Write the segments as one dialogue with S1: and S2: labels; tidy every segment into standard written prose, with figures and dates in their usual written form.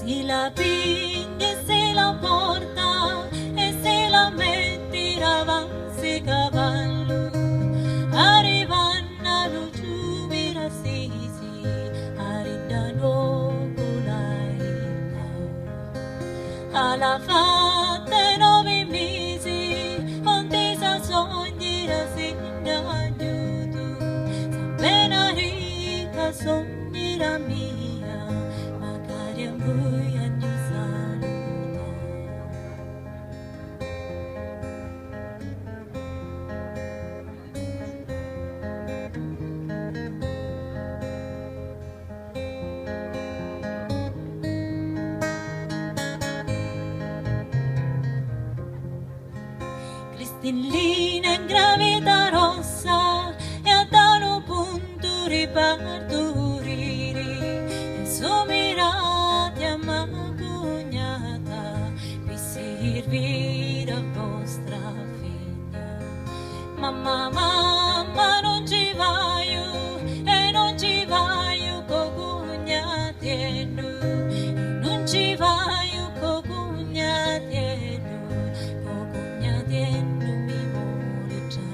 S1: Si la piglia e se la porta e se la mette davanti cavallo, arrivano allo giubilo sisi, arrivano con l'aria. Alla fatta 9 mesi, onde sa sogni la segna aiuto, appena ricca sogni la mia, magari a voi anni saluta. Cristina in gravità rossa e a dare un punto riparturire e somirati a ma cognata vi servire vostra figlia. Mamma non ci vaio e non ci vaio con cognati e non ci vaio con cognati e con cognati e mi vuole giare.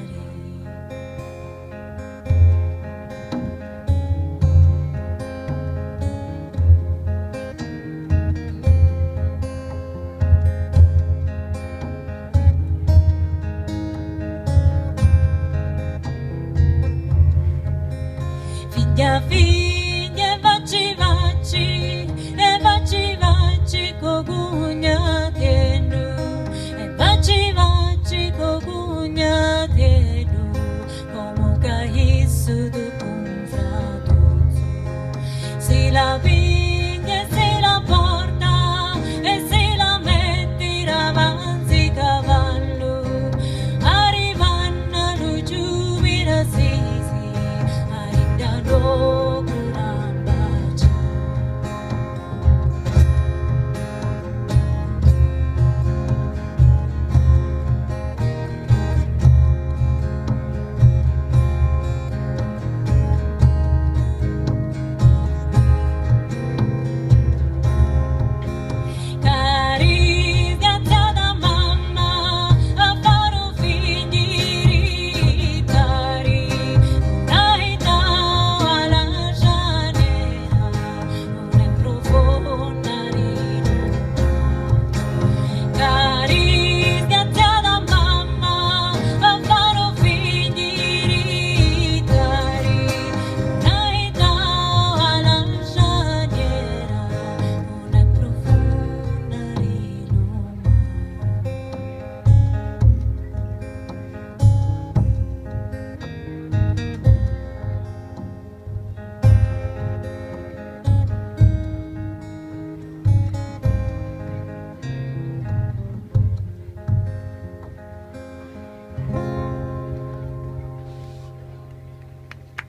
S1: Figlia